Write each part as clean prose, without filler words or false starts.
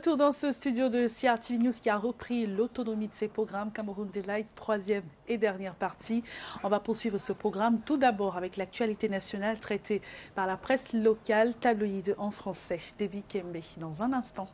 retour dans ce studio de CRTV News qui a repris l'autonomie de ses programmes. Cameroun Delight, troisième et dernière partie. On va poursuivre ce programme tout d'abord avec l'actualité nationale traitée par la presse locale tabloïde en français. David Kembe dans un instant.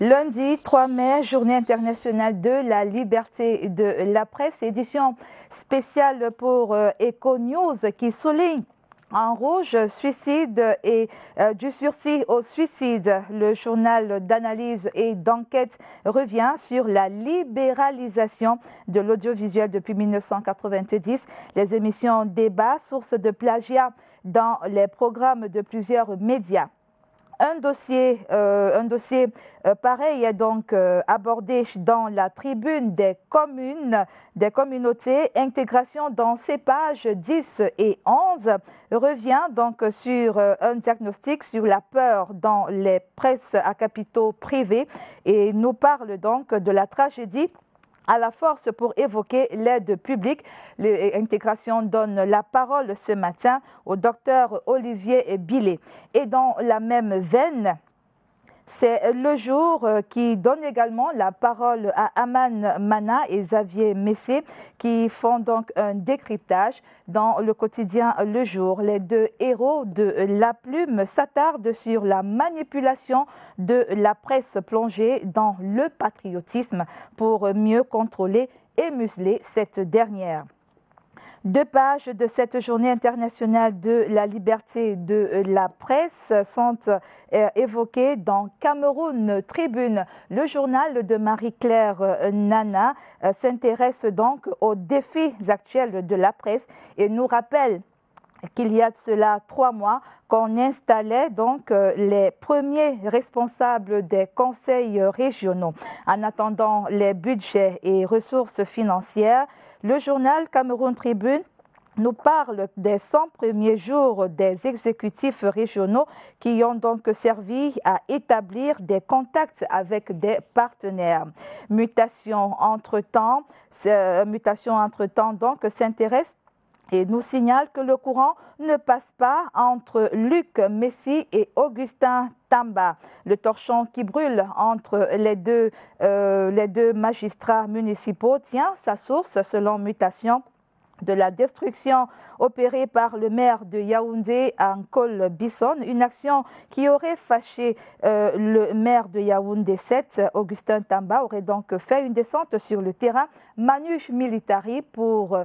Lundi 3 mai, journée internationale de la liberté de la presse, édition spéciale pour Econews qui souligne en rouge suicide et du sursis au suicide. Le journal d'analyse et d'enquête revient sur la libéralisation de l'audiovisuel depuis 1990. Les émissions débat, source de plagiat dans les programmes de plusieurs médias. Un dossier pareil est donc abordé dans la tribune des communautés. Intégration dans ces pages 10 et 11 revient donc sur un diagnostic sur la peur dans les presses à capitaux privés et nous parle donc de la tragédie à la force pour évoquer l'aide publique. L'intégration donne la parole ce matin au docteur Olivier Billet. Et dans la même veine, c'est le jour qui donne également la parole à Aman Mana et Xavier Messé qui font donc un décryptage dans le quotidien Le Jour. Les deux héros de La Plume s'attardent sur la manipulation de la presse plongée dans le patriotisme pour mieux contrôler et museler cette dernière. Deux pages de cette journée internationale de la liberté de la presse sont évoquées dans Cameroun Tribune. Le journal de Marie-Claire Nana s'intéresse donc aux défis actuels de la presse et nous rappelle qu'il y a de cela 3 mois qu'on installait donc les premiers responsables des conseils régionaux. En attendant les budgets et ressources financières, le journal Cameroun Tribune nous parle des 100 premiers jours des exécutifs régionaux qui ont donc servi à établir des contacts avec des partenaires. Mutation entre-temps donc s'intéresse et nous signale que le courant ne passe pas entre Luc Messi et Augustin Tamba. Le torchon qui brûle entre les deux magistrats municipaux tient sa source, selon Mutation, de la destruction opérée par le maire de Yaoundé en Col Bisson, une action qui aurait fâché le maire de Yaoundé 7, Augustin Tamba, aurait donc fait une descente sur le terrain Manu Militari pour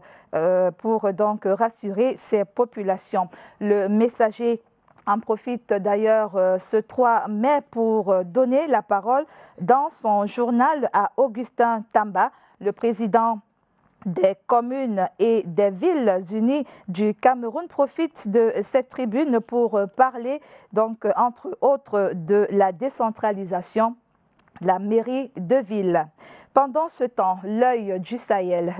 donc rassurer ses populations. Le Messager en profite d'ailleurs ce 3 mai pour donner la parole dans son journal à Augustin Tamba, le président des communes et des villes unies du Cameroun profite de cette tribune pour parler donc entre autres de la décentralisation de la mairie de ville. Pendant ce temps, l'œil du Sahel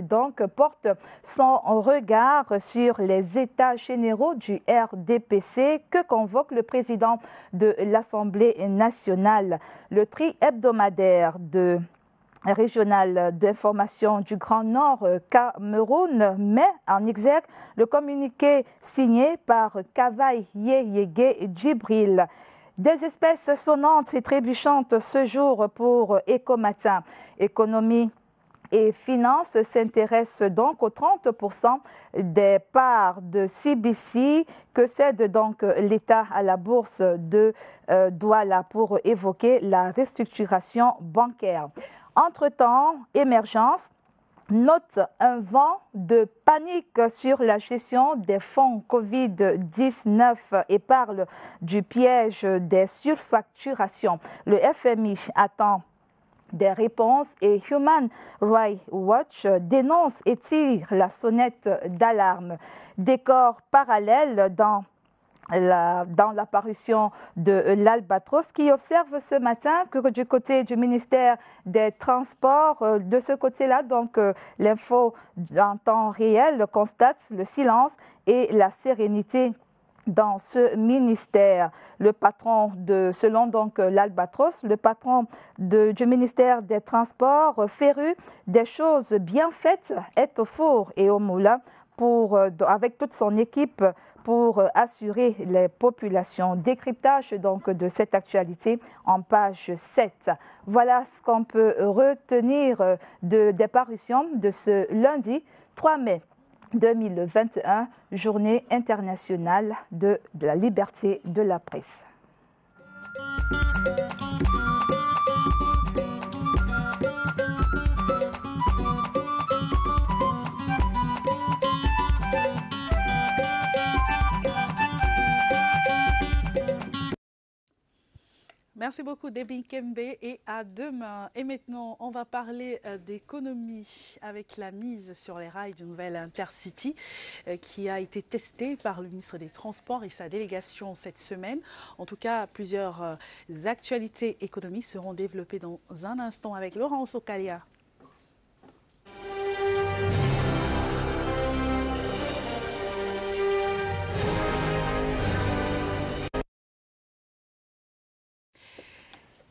donc porte son regard sur les états généraux du RDPC que convoque le président de l'Assemblée nationale. Le tri hebdomadaire régional d'information du Grand Nord Cameroun met en exergue le communiqué signé par Kavaï Yeyege Djibril. Des espèces sonnantes et trébuchantes ce jour pour Ecomatin. Économie et finances s'intéressent donc aux 30% des parts de CBC que cède donc l'État à la bourse de Douala pour évoquer la restructuration bancaire. Entre-temps, Émergence note un vent de panique sur la gestion des fonds Covid-19 et parle du piège des surfacturations. Le FMI attend des réponses et Human Rights Watch dénonce et tire la sonnette d'alarme. Décor parallèle dans dans la parution de l'Albatros, qui observe ce matin que du côté du ministère des Transports, de ce côté-là, donc l'info en temps réel constate le silence et la sérénité dans ce ministère. Le patron selon donc l'Albatros, le patron du ministère des Transports, féru des choses bien faites, est au four et au moulin avec toute son équipe pour assurer les populations. Décryptage donc de cette actualité en page 7. Voilà ce qu'on peut retenir des parutions de ce lundi 3 mai 2021, journée internationale de la liberté de la presse. Merci beaucoup, Debbie Kembe, et à demain. Et maintenant, on va parler d'économie avec la mise sur les rails du nouvel Intercity qui a été testé par le ministre des Transports et sa délégation cette semaine. En tout cas, plusieurs actualités économiques seront développées dans un instant avec Laurence Okalia.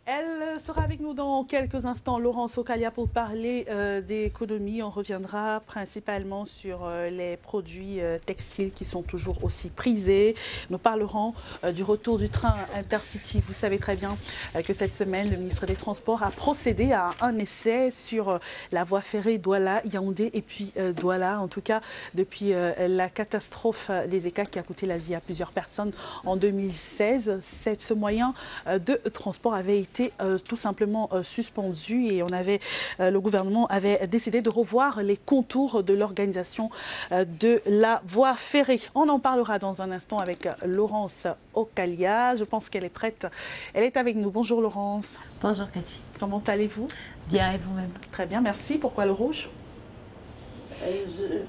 Elle sera avec nous dans quelques instants, Laurence Okalia, pour parler d'économie. On reviendra principalement sur les produits textiles qui sont toujours aussi prisés. Nous parlerons du retour du train Intercity. Vous savez très bien que cette semaine, le ministre des Transports a procédé à un essai sur la voie ferrée Douala-Yaoundé et puis Douala. En tout cas, depuis la catastrophe des écailles qui a coûté la vie à plusieurs personnes en 2016, ce moyen de transport avait été tout simplement suspendu et le gouvernement avait décidé de revoir les contours de l'organisation de la voie ferrée. On en parlera dans un instant avec Laurence Okalia. Je pense qu'elle est prête. Elle est avec nous. Bonjour Laurence. Bonjour Cathy. Comment allez-vous? Bien, et vous-même? Très bien, merci. Pourquoi le rouge?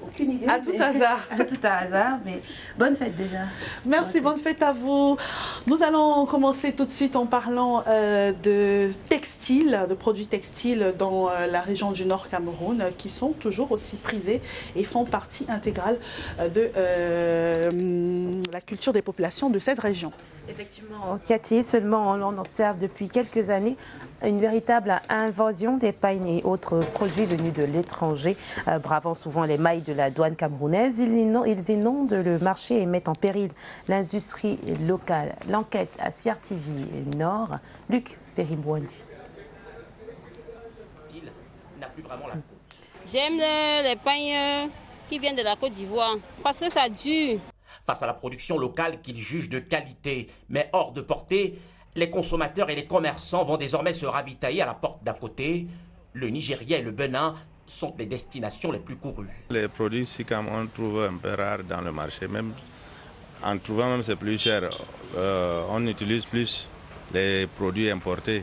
Aucune idée. À tout hasard. À tout hasard, mais bonne fête déjà. Merci, bonne fête à vous. Nous allons commencer tout de suite en parlant de textiles, de produits textiles dans la région du Nord Cameroun qui sont toujours aussi prisés et font partie intégrale de la culture des populations de cette région. Effectivement, Cathy, seulement on observe depuis quelques années une véritable invasion des pailles et autres produits venus de l'étranger, bravant souvent les mailles de la douane camerounaise. Ils inondent le marché et mettent en péril l'industrie locale. L'enquête à CRTV Nord, Luc Perimboindi. J'aime les pailles qui viennent de la Côte d'Ivoire parce que ça dure. Face à la production locale qu'ils jugent de qualité, mais hors de portée, les consommateurs et les commerçants vont désormais se ravitailler à la porte d'à côté. Le Nigeria et le Bénin sont les destinations les plus courues. Les produits SICAM, on trouve un peu rares dans le marché. Même, en trouvant même, c'est plus cher. On utilise plus les produits importés.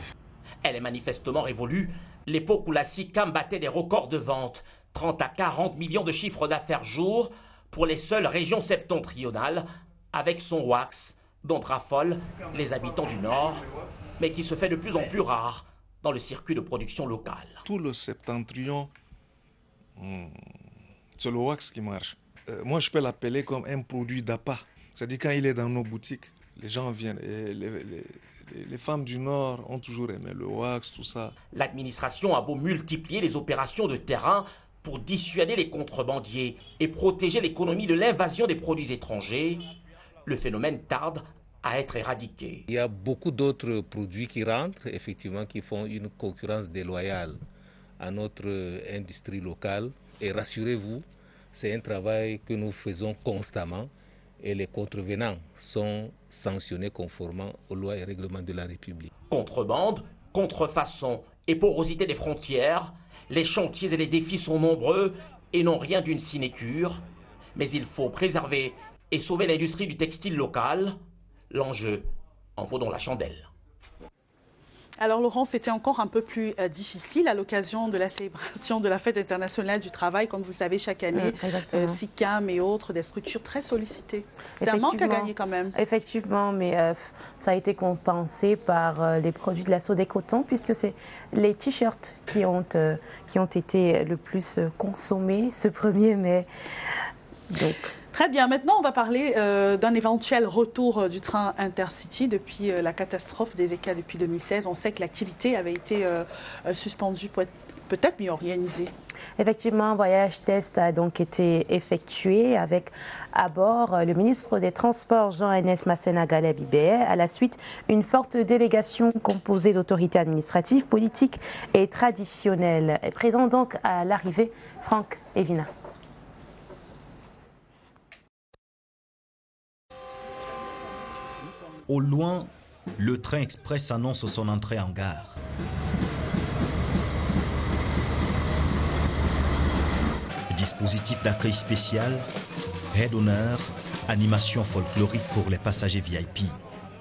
Elle est manifestement révolue. L'époque où la SICAM battait des records de vente, 30 à 40 millions de chiffres d'affaires jour, pour les seules régions septentrionales, avec son wax, dont raffolent les habitants du Nord, mais qui se fait de plus en plus rare dans le circuit de production locale. Tout le septentrion, c'est le wax qui marche. Moi, je peux l'appeler comme un produit d'appât. C'est-à-dire quand il est dans nos boutiques, les gens viennent. Et les femmes du Nord ont toujours aimé le wax, tout ça. L'administration a beau multiplier les opérations de terrain pour dissuader les contrebandiers et protéger l'économie de l'invasion des produits étrangers, le phénomène tarde à être éradiqué. Il y a beaucoup d'autres produits qui rentrent, effectivement, qui font une concurrence déloyale à notre industrie locale. Et rassurez-vous, c'est un travail que nous faisons constamment et les contrevenants sont sanctionnés conformément aux lois et règlements de la République. Contrebande, contrefaçon et porosité des frontières, les chantiers et les défis sont nombreux et n'ont rien d'une sinécure. Mais il faut préserver et sauver l'industrie du textile local. L'enjeu en vaut donc la chandelle. Alors Laurent, c'était encore un peu plus difficile à l'occasion de la célébration de la Fête internationale du travail. Comme vous le savez, chaque année, SICAM et autres, des structures très sollicitées. C'est un manque à gagner quand même. Effectivement, mais ça a été compensé par les produits de la Sodecotton, puisque c'est les t-shirts qui ont été le plus consommés ce 1er mai. Donc... Très bien. Maintenant, on va parler d'un éventuel retour du train Intercity depuis la catastrophe des ECA depuis 2016. On sait que l'activité avait été suspendue pour être peut-être mieux organisée. Effectivement, un voyage test a donc été effectué avec à bord le ministre des Transports Jean-Enes Masséna Galeb-Ibé, à la suite une forte délégation composée d'autorités administratives, politiques et traditionnelles. Et présent donc à l'arrivée, Franck Evina. Au loin, le train express annonce son entrée en gare. Dispositif d'accueil spécial, raid d'honneur, animation folklorique pour les passagers VIP.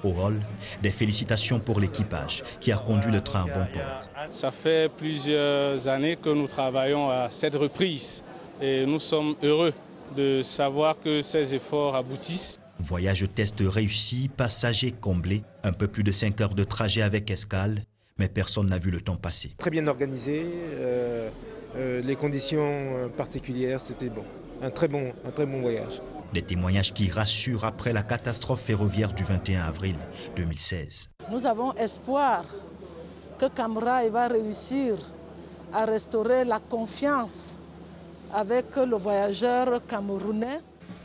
Au hall, des félicitations pour l'équipage qui a conduit le train à bon port. Ça fait plusieurs années que nous travaillons à cette reprise et nous sommes heureux de savoir que ces efforts aboutissent. Voyage test réussi, passagers comblés, un peu plus de 5 heures de trajet avec escale, mais personne n'a vu le temps passer. Très bien organisé, les conditions particulières, c'était bon. Un très bon voyage. Des témoignages qui rassurent après la catastrophe ferroviaire du 21 avril 2016. Nous avons espoir que Camrail va réussir à restaurer la confiance avec le voyageur camerounais.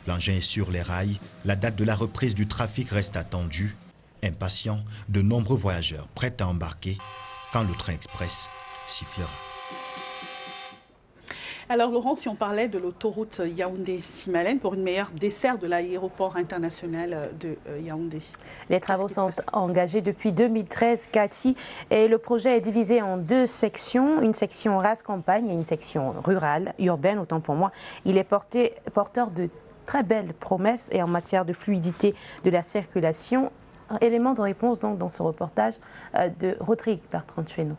L'engin est sur les rails, la date de la reprise du trafic reste attendue. Impatients, de nombreux voyageurs prêts à embarquer quand le train express sifflera. Alors Laurent, si on parlait de l'autoroute Yaoundé-Simalène pour une meilleure desserte de l'aéroport international de Yaoundé. Les travaux sont engagés depuis 2013, Cathy, et le projet est divisé en 2 sections, une section race campagne et une section rurale, urbaine, autant pour moi. Il est porteur de très belles promesses et en matière de fluidité de la circulation. Élément de réponse donc dans ce reportage de Rodrigue Bertrand Chueno.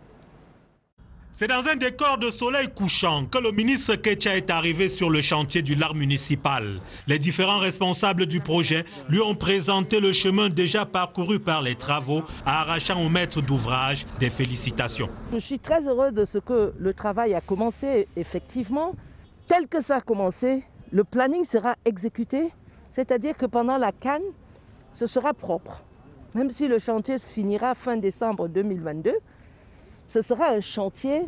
C'est dans un décor de soleil couchant que le ministre Ketia est arrivé sur le chantier du lard municipal. Les différents responsables du projet lui ont présenté le chemin déjà parcouru par les travaux, arrachant au maître d'ouvrage des félicitations. Je suis très heureux de ce que le travail a commencé effectivement. Tel que ça a commencé, le planning sera exécuté, c'est-à-dire que pendant la CAN, ce sera propre. Même si le chantier se finira fin décembre 2022, ce sera un chantier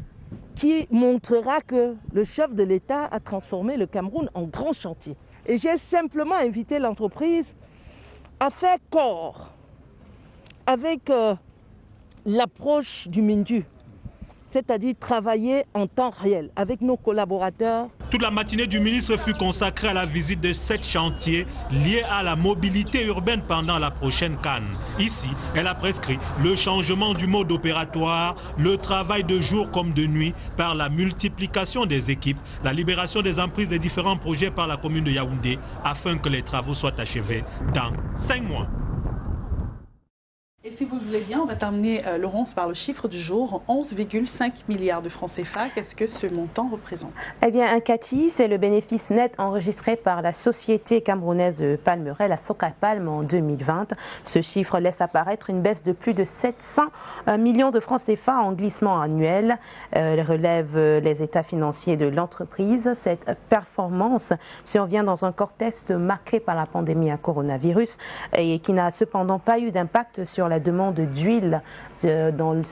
qui montrera que le chef de l'État a transformé le Cameroun en grand chantier. Et j'ai simplement invité l'entreprise à faire corps avec l'approche du MINDU, c'est-à-dire travailler en temps réel avec nos collaborateurs. Toute la matinée du ministre fut consacrée à la visite de 7 chantiers liés à la mobilité urbaine pendant la prochaine CAN. Ici, elle a prescrit le changement du mode opératoire, le travail de jour comme de nuit par la multiplication des équipes, la libération des emprises des différents projets par la commune de Yaoundé afin que les travaux soient achevés dans 5 mois. Et si vous le voulez bien, on va terminer, Laurence, par le chiffre du jour, 11,5 milliards de francs CFA. Qu'est-ce que ce montant représente? Eh bien, Cathy, c'est le bénéfice net enregistré par la société camerounaise de palmeraie, la Socapalm, en 2020. Ce chiffre laisse apparaître une baisse de plus de 700 millions de francs CFA en glissement annuel. Relève les états financiers de l'entreprise. Cette performance survient dans un contexte marqué par la pandémie à coronavirus et qui n'a cependant pas eu d'impact sur la demande d'huile sur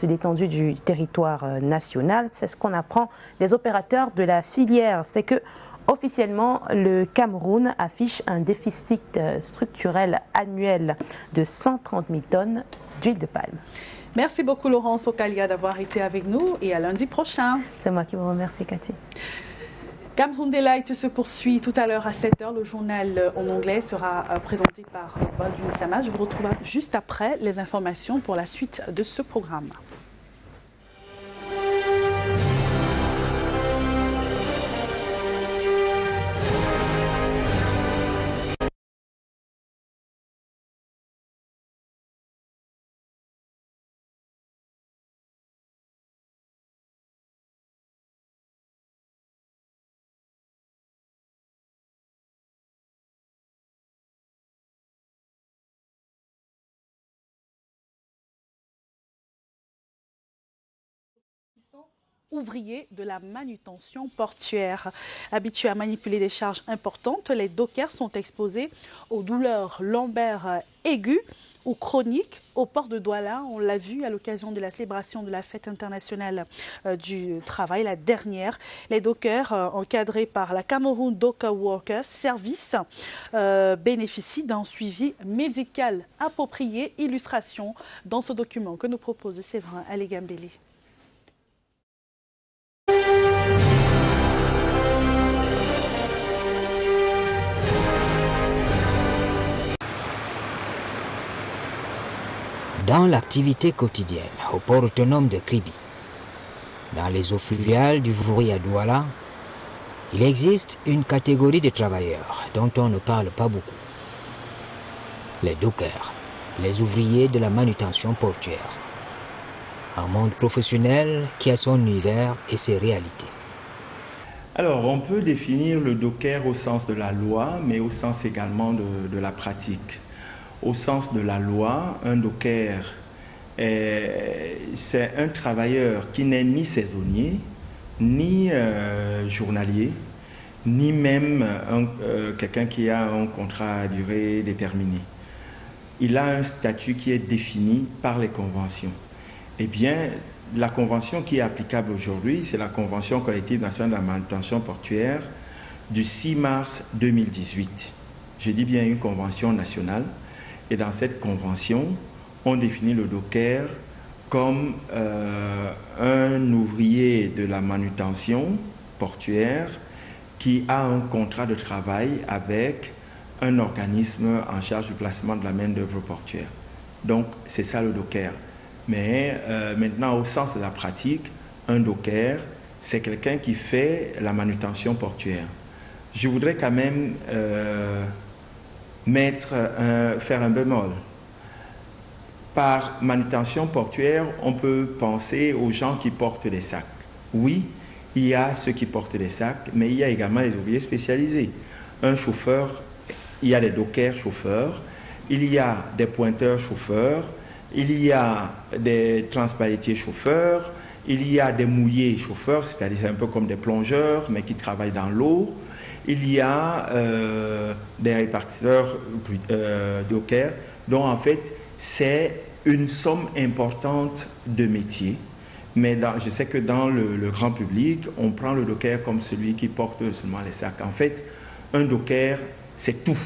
l'étendue du territoire national. C'est ce qu'on apprend des opérateurs de la filière. C'est que officiellement, le Cameroun affiche un déficit structurel annuel de 130 000 tonnes d'huile de palme. Merci beaucoup Laurence Okalia d'avoir été avec nous et à lundi prochain. C'est moi qui vous remercie, Cathy. Cameroun Delight se poursuit tout à l'heure à 7h. Le journal en anglais sera présenté par Baldwin Sama. Je vous retrouve juste après les informations pour la suite de ce programme. ouvriers de la manutention portuaire. Habitués à manipuler des charges importantes, les dockers sont exposés aux douleurs lombaires aiguës ou chroniques au port de Douala. On l'a vu à l'occasion de la célébration de la fête internationale du travail, la dernière. Les dockers, encadrés par la Cameroun Docker Workers Service, bénéficient d'un suivi médical approprié. Illustration dans ce document que nous propose Séverin Alegambele. Dans l'activité quotidienne au port autonome de Kribi, dans les eaux fluviales du Vouri à Douala, il existe une catégorie de travailleurs dont on ne parle pas beaucoup. Les dockers, les ouvriers de la manutention portuaire. Un monde professionnel qui a son univers et ses réalités. Alors, on peut définir le docker au sens de la loi, mais au sens également de la pratique. Au sens de la loi, un docker, c'est un travailleur qui n'est ni saisonnier, ni journalier, ni même quelqu'un qui a un contrat à durée déterminée. Il a un statut qui est défini par les conventions. Eh bien, la convention qui est applicable aujourd'hui, c'est la Convention collective nationale de la manutention portuaire du 6 mars 2018. Je dis bien une convention nationale. Et dans cette convention, on définit le docker comme un ouvrier de la manutention portuaire qui a un contrat de travail avec un organisme en charge du placement de la main-d'œuvre portuaire. Donc, c'est ça le docker. Mais maintenant, au sens de la pratique, un docker, c'est quelqu'un qui fait la manutention portuaire. Je voudrais quand même faire un bémol. Par manutention portuaire, on peut penser aux gens qui portent des sacs. Oui, il y a ceux qui portent des sacs, mais il y a également les ouvriers spécialisés. Un chauffeur, il y a des dockers chauffeurs, il y a des pointeurs chauffeurs, il y a des transpalettiers chauffeurs, il y a des mouillés chauffeurs, c'est-à-dire un peu comme des plongeurs, mais qui travaillent dans l'eau. Il y a des répartiteurs dockers, dont en fait c'est une somme importante de métiers. Mais je sais que dans le grand public, on prend le docker comme celui qui porte seulement les sacs. En fait, un docker, c'est tout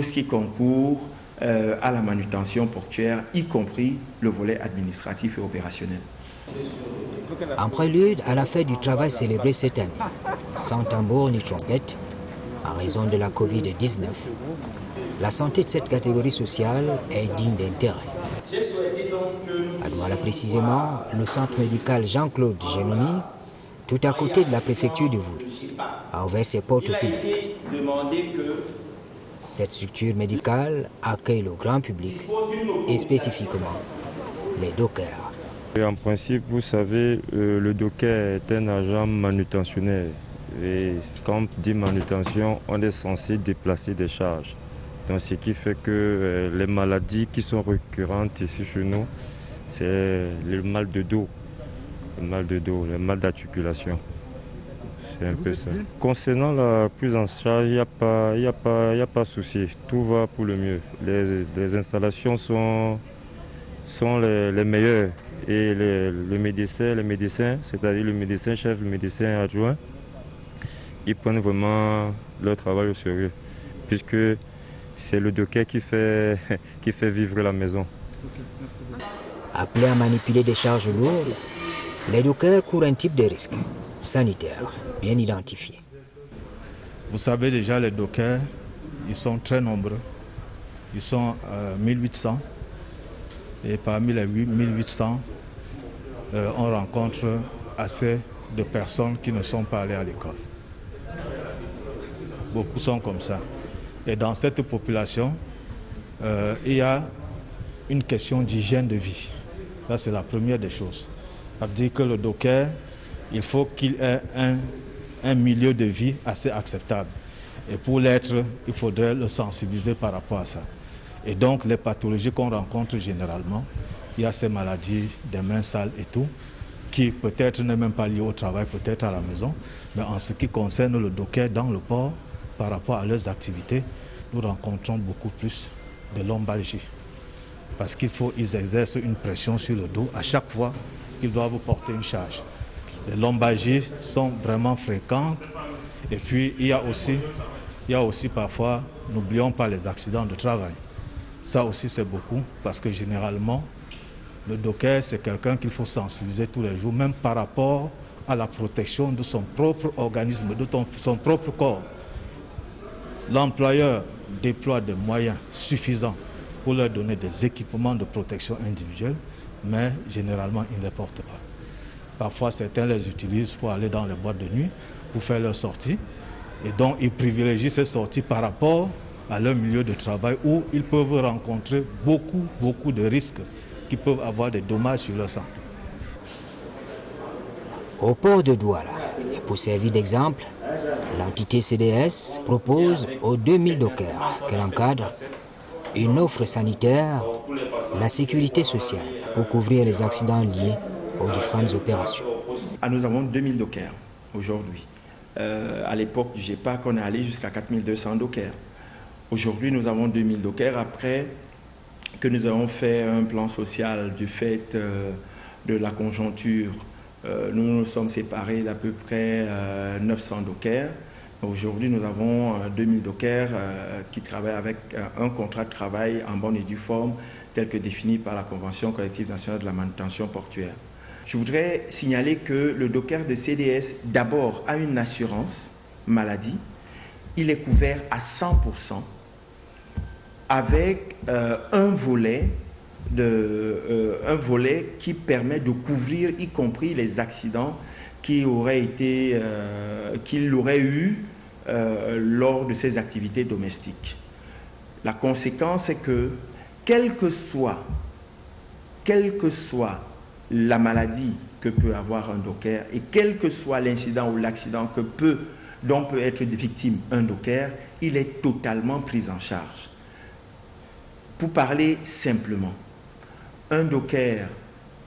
ce qui concourt à la manutention portuaire, y compris le volet administratif et opérationnel. En prélude à la fête du travail célébrée cette année, sans tambour ni trompette, en raison de la Covid-19, la santé de cette catégorie sociale est digne d'intérêt. À Douala précisément, le centre médical Jean-Claude Genoni, tout à côté de la préfecture de Vouri, a ouvert ses portes au public. Cette structure médicale accueille le grand public et spécifiquement les dockers. En principe, vous savez, le docker est un agent manutentionnaire. Et quand on dit manutention, on est censé déplacer des charges. Donc, ce qui fait que les maladies qui sont récurrentes ici chez nous, c'est le mal de dos, le mal d'articulation. C'est un peu ça. Concernant la prise en charge, il n'y a pas de souci. Tout va pour le mieux. Les installations sont les meilleures. Et les médecins, c'est-à-dire le médecin chef, le médecin adjoint, ils prennent vraiment leur travail au sérieux, puisque c'est le docker qui fait vivre la maison. Appelés à manipuler des charges lourdes, les dockers courent un type de risque sanitaire bien identifié. Vous savez déjà, les dockers, ils sont très nombreux. Ils sont 1800. Et parmi les 1800, on rencontre assez de personnes qui ne sont pas allées à l'école. Beaucoup sont comme ça. Et dans cette population, il y a une question d'hygiène de vie. Ça, c'est la première des choses. Ça veut dire que le docker, il faut qu'il ait un milieu de vie assez acceptable. Et pour l'être, il faudrait le sensibiliser par rapport à ça. Et donc, les pathologies qu'on rencontre généralement, il y a ces maladies des mains sales et tout. qui peut-être n'est même pas lié au travail, peut-être à la maison. Mais en ce qui concerne le docker dans le port, par rapport à leurs activités, nous rencontrons beaucoup plus de lombalgie. Parce qu'ils exercent une pression sur le dos à chaque fois qu'ils doivent porter une charge. Les lombalgies sont vraiment fréquentes. Et puis, il y a aussi parfois, n'oublions pas les accidents de travail. Ça aussi, c'est beaucoup, parce que généralement, le docker, c'est quelqu'un qu'il faut sensibiliser tous les jours, même par rapport à la protection de son propre organisme, de son propre corps. L'employeur déploie des moyens suffisants pour leur donner des équipements de protection individuelle, mais généralement, ils ne les portent pas. Parfois, certains les utilisent pour aller dans les boîtes de nuit, pour faire leurs sorties, et donc ils privilégient ces sorties par rapport à leur milieu de travail où ils peuvent rencontrer beaucoup de risques qui peuvent avoir des dommages sur leur santé. Au port de Douala, et pour servir d'exemple, l'entité CDS propose aux 2000 dockers qu'elle encadre une offre sanitaire, la sécurité sociale pour couvrir les accidents liés aux différentes opérations. Nous avons 2000 dockers aujourd'hui. À l'époque du GEPAC, on est allé jusqu'à 4200 dockers. Aujourd'hui, nous avons 2000 dockers après que nous avons fait un plan social du fait de la conjoncture. Nous nous sommes séparés d'à peu près 900 dockers. Aujourd'hui, nous avons 2000 dockers qui travaillent avec un contrat de travail en bonne et due forme tel que défini par la Convention collective nationale de la manutention portuaire. Je voudrais signaler que le docker de CDS, d'abord, a une assurance maladie. Il est couvert à 100% avec un volet qui permet de couvrir y compris les accidents qu'il aurait eu lors de ses activités domestiques. La conséquence est que quelle que soit la maladie que peut avoir un docker et quel que soit l'incident ou l'accident dont peut être victime un docker, il est totalement pris en charge. Pour parler simplement, un docker,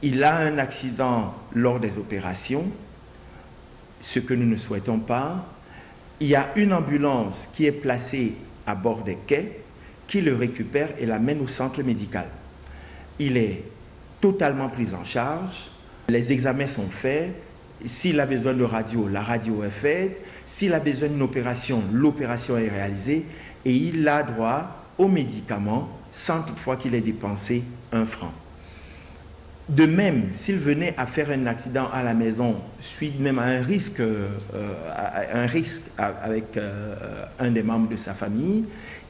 il a un accident lors des opérations, ce que nous ne souhaitons pas. Il y a une ambulance qui est placée à bord des quais, qui le récupère et l'amène au centre médical. Il est totalement pris en charge, les examens sont faits, s'il a besoin de radio, la radio est faite, s'il a besoin d'une opération, l'opération est réalisée et il a droit aux médicaments sans toutefois qu'il ait dépensé un franc. De même, s'il venait à faire un accident à la maison, suite même à un risque avec un des membres de sa famille,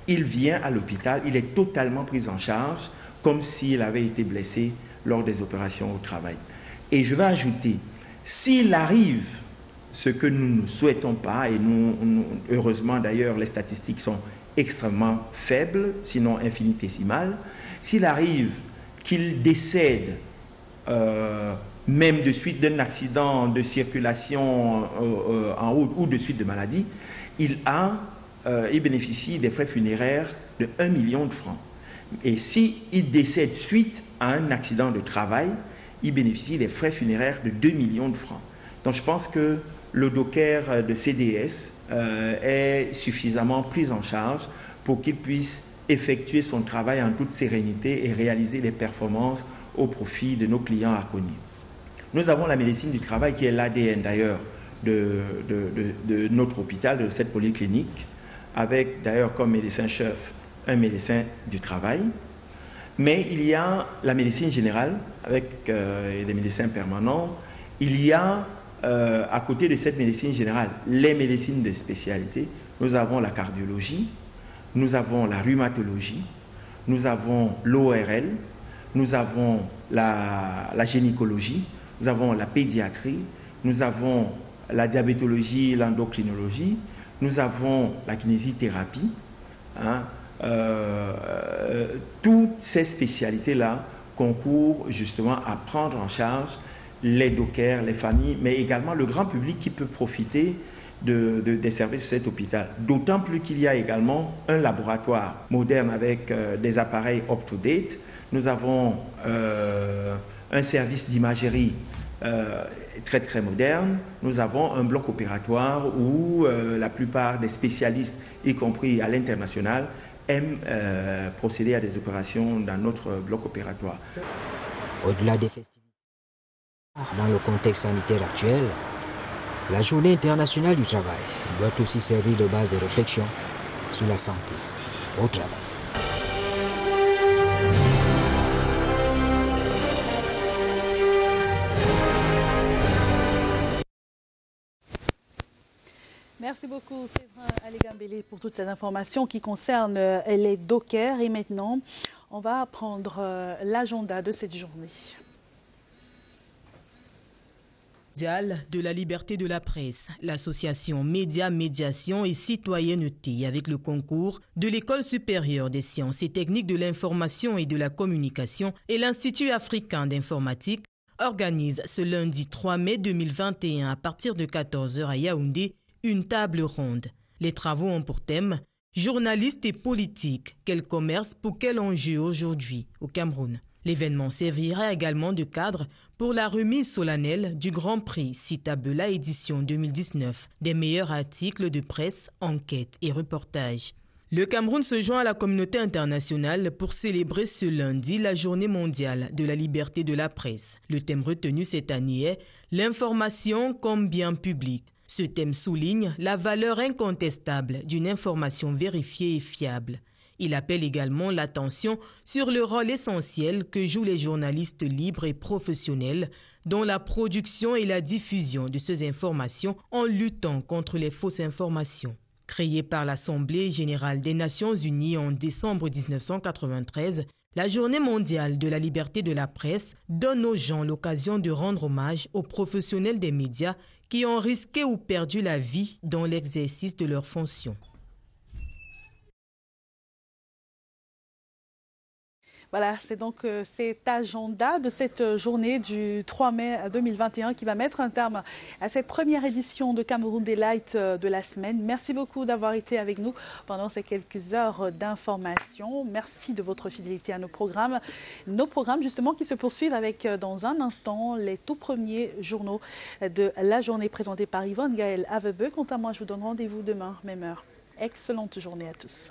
il vient à l'hôpital, il est totalement pris en charge comme s'il avait été blessé lors des opérations au travail. Et je vais ajouter, s'il arrive ce que nous ne souhaitons pas, et heureusement d'ailleurs les statistiques sont extrêmement faibles, sinon infinitésimales, s'il arrive qu'il décède même de suite d'un accident de circulation en route ou de suite de maladie, il bénéficie des frais funéraires de 1 million de francs. Et s'il décède suite à un accident de travail, il bénéficie des frais funéraires de 2 millions de francs. Donc je pense que le docker de CDS est suffisamment pris en charge pour qu'il puisse effectuer son travail en toute sérénité et réaliser des performances au profit de nos clients à Kony. Nous avons la médecine du travail qui est l'ADN d'ailleurs de notre hôpital, de cette polyclinique, avec d'ailleurs comme médecin-chef un médecin du travail. Mais il y a la médecine générale avec des médecins permanents. Il y a à côté de cette médecine générale les médecines de spécialité. Nous avons la cardiologie, nous avons la rhumatologie, nous avons l'ORL, nous avons la gynécologie, nous avons la pédiatrie, nous avons la diabétologie, l'endocrinologie, nous avons la kinésithérapie. Toutes ces spécialités-là concourent justement à prendre en charge les dockers, les familles, mais également le grand public qui peut profiter des services de cet hôpital. D'autant plus qu'il y a également un laboratoire moderne avec des appareils up-to-date. Nous avons un service d'imagerie très très moderne. Nous avons un bloc opératoire où la plupart des spécialistes, y compris à l'international, aiment procéder à des opérations dans notre bloc opératoire. Au-delà des festivités, dans le contexte sanitaire actuel, la Journée internationale du travail doit aussi servir de base de réflexion sur la santé au travail. Merci beaucoup, Séverin Alegambélé, pour toutes ces informations qui concernent les dockers. Et maintenant, on va prendre l'agenda de cette journée. De la liberté de la presse, l'association Médias, Médiation et Citoyenneté avec le concours de l'École supérieure des sciences et techniques de l'information et de la communication et l'Institut africain d'informatique organise ce lundi 3 mai 2021 à partir de 14h à Yaoundé une table ronde. Les travaux ont pour thème « Journalistes et politique, quel commerce pour quel enjeu aujourd'hui au Cameroun ?» L'événement servira également de cadre pour la remise solennelle du Grand Prix Citabela édition 2019 des meilleurs articles de presse, enquêtes et reportages. Le Cameroun se joint à la communauté internationale pour célébrer ce lundi la Journée mondiale de la liberté de la presse. Le thème retenu cette année est « L'information comme bien public ». Ce thème souligne la valeur incontestable d'une information vérifiée et fiable. Il appelle également l'attention sur le rôle essentiel que jouent les journalistes libres et professionnels dans la production et la diffusion de ces informations en luttant contre les fausses informations. Créée par l'Assemblée générale des Nations unies en décembre 1993, la Journée mondiale de la liberté de la presse donne aux gens l'occasion de rendre hommage aux professionnels des médias qui ont risqué ou perdu la vie dans l'exercice de leurs fonctions. Voilà, c'est donc cet agenda de cette journée du 3 mai 2021 qui va mettre un terme à cette première édition de Cameroun Daylight de la semaine. Merci beaucoup d'avoir été avec nous pendant ces quelques heures d'information. Merci de votre fidélité à nos programmes justement qui se poursuivent avec dans un instant les tout premiers journaux de la journée présentés par Yvonne Gaël Avebe. Quant à moi, je vous donne rendez-vous demain, même heure. Excellente journée à tous.